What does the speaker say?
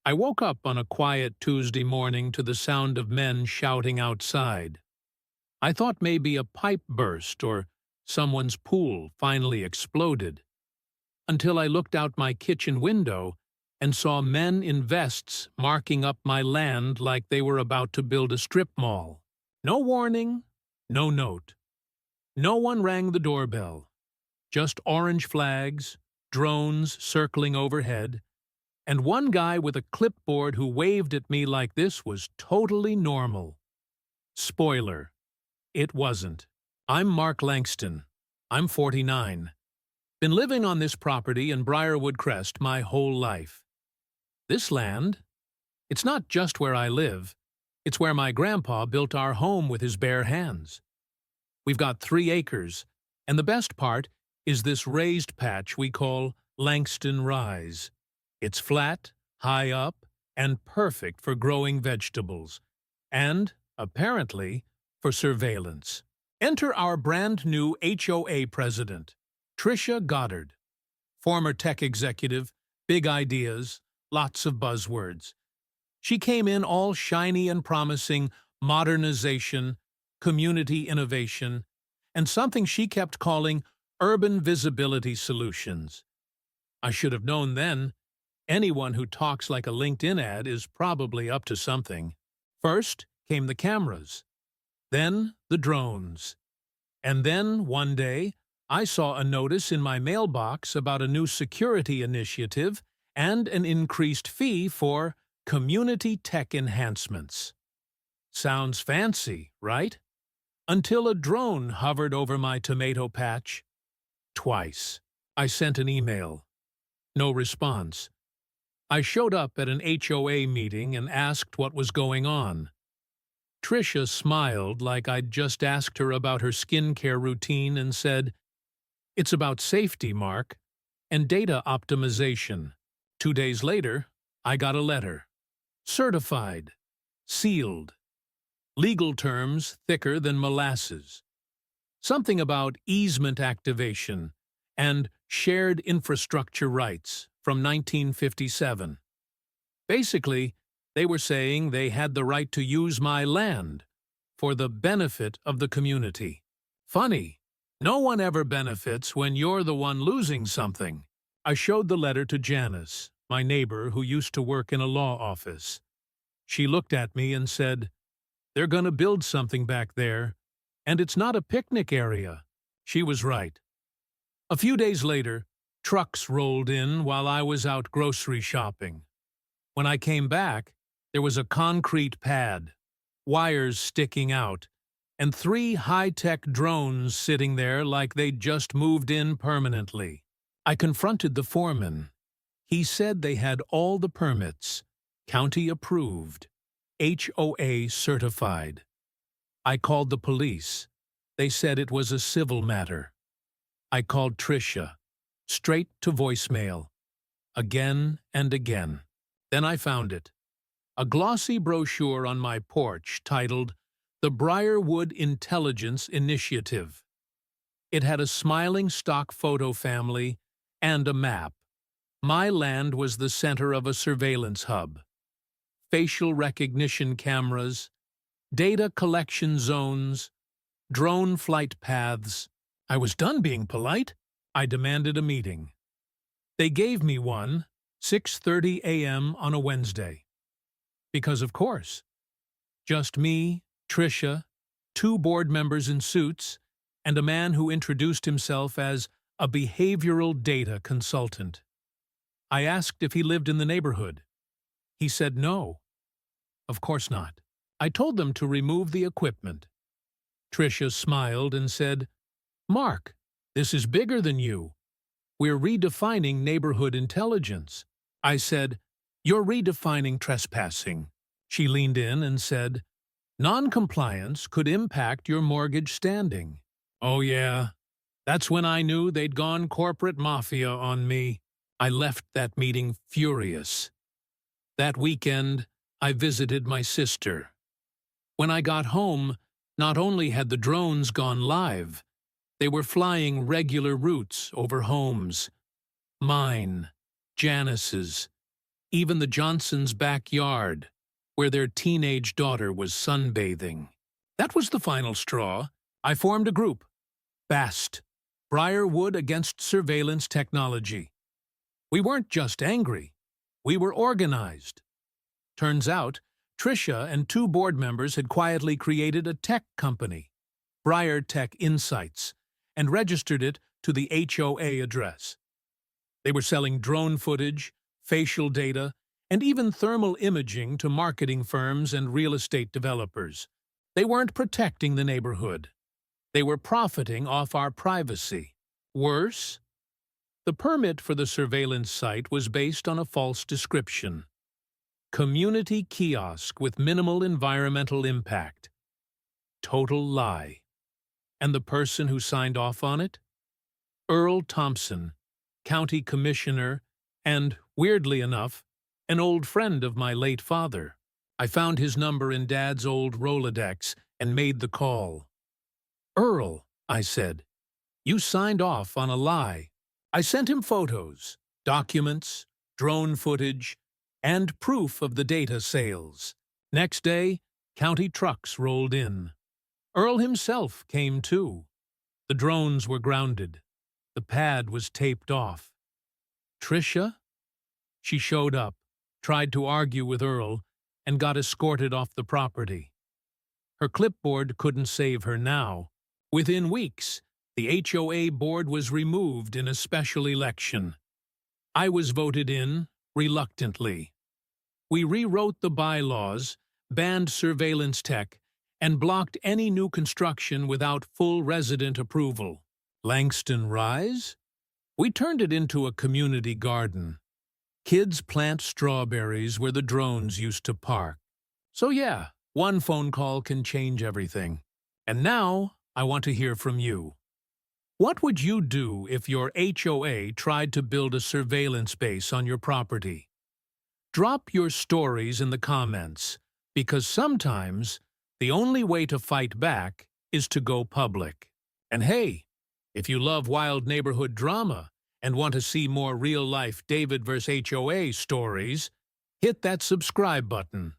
I woke up on a quiet Tuesday morning to the sound of men shouting outside. I thought maybe a pipe burst or someone's pool finally exploded, until I looked out my kitchen window and saw men in vests marking up my land like they were about to build a strip mall. No warning, no note. No one rang the doorbell. Just orange flags, drones circling overhead, and one guy with a clipboard who waved at me like this was totally normal. Spoiler: it wasn't. I'm Mark Langston. I'm 49. Been living on this property in Briarwood Crest my whole life. This land, it's not just where I live, it's where my grandpa built our home with his bare hands. We've got 3 acres, and the best part is this raised patch we call Langston Rise. It's flat, high up, and perfect for growing vegetables, and, apparently, for surveillance. Enter our brand new HOA president, Tricia Goddard. Former tech executive, big ideas, lots of buzzwords. She came in all shiny and promising: modernization, community innovation, and something she kept calling urban visibility solutions. I should have known then. Anyone who talks like a LinkedIn ad is probably up to something. First came the cameras, then the drones. And then, one day, I saw a notice in my mailbox about a new security initiative and an increased fee for community tech enhancements. Sounds fancy, right? Until a drone hovered over my tomato patch. Twice. I sent an email. No response. I showed up at an HOA meeting and asked what was going on. Tricia smiled like I'd just asked her about her skincare routine and said, "It's about safety, Mark, and data optimization." 2 days later, I got a letter. Certified. Sealed. Legal terms thicker than molasses. Something about easement activation and shared infrastructure rights from 1957. Basically, they were saying they had the right to use my land for the benefit of the community. Funny, no one ever benefits when you're the one losing something. I showed the letter to Janice, my neighbor who used to work in a law office. She looked at me and said, "They're going to build something back there, and it's not a picnic area." She was right. A few days later, trucks rolled in while I was out grocery shopping. When I came back, there was a concrete pad, wires sticking out, and 3 high-tech drones sitting there like they'd just moved in permanently. I confronted the foreman. He said they had all the permits, county approved, HOA certified. I called the police. They said it was a civil matter. I called Tricia, straight to voicemail, again and again. Then I found it. A glossy brochure on my porch titled The Briarwood Intelligence Initiative. It had a smiling stock photo family and a map. My land was the center of a surveillance hub. Facial recognition cameras, data collection zones, drone flight paths. I was done being polite. I demanded a meeting. They gave me one, 6:30 a.m. on a Wednesday. Because of course. Just me, Tricia, 2 board members in suits, and a man who introduced himself as a behavioral data consultant. I asked if he lived in the neighborhood. He said no. Of course not. I told them to remove the equipment. Tricia smiled and said, "Mark, this is bigger than you. We're redefining neighborhood intelligence." I said, "You're redefining trespassing." She leaned in and said, "Non-compliance could impact your mortgage standing." Oh yeah, that's when I knew they'd gone corporate mafia on me. I left that meeting furious. That weekend, I visited my sister. When I got home, not only had the drones gone live, they were flying regular routes over homes. Mine, Janice's, even the Johnsons' backyard, where their teenage daughter was sunbathing. That was the final straw. I formed a group. BAST. Briarwood Against Surveillance Technology. We weren't just angry. We were organized. Turns out, Tricia and 2 board members had quietly created a tech company, Briar Tech Insights, and registered it to the HOA address. They were selling drone footage, facial data, and even thermal imaging to marketing firms and real estate developers. They weren't protecting the neighborhood. They were profiting off our privacy. Worse, the permit for the surveillance site was based on a false description. Community kiosk with minimal environmental impact. Total lie. And the person who signed off on it? Earl Thompson, county commissioner, and, weirdly enough, an old friend of my late father. I found his number in Dad's old Rolodex and made the call. "Earl," I said, "you signed off on a lie." I sent him photos, documents, drone footage, and proof of the data sales. Next day, county trucks rolled in. Earl himself came too. The drones were grounded. The pad was taped off. Tricia? She showed up, tried to argue with Earl, and got escorted off the property. Her clipboard couldn't save her now. Within weeks, the HOA board was removed in a special election. I was voted in, reluctantly. We rewrote the bylaws, banned surveillance tech, and blocked any new construction without full resident approval. Langston Rise? We turned it into a community garden. Kids plant strawberries where the drones used to park. So yeah, one phone call can change everything. And now, I want to hear from you. What would you do if your HOA tried to build a surveillance base on your property? Drop your stories in the comments, because sometimes the only way to fight back is to go public. And hey, if you love wild neighborhood drama and want to see more real-life David vs. HOA stories, hit that subscribe button.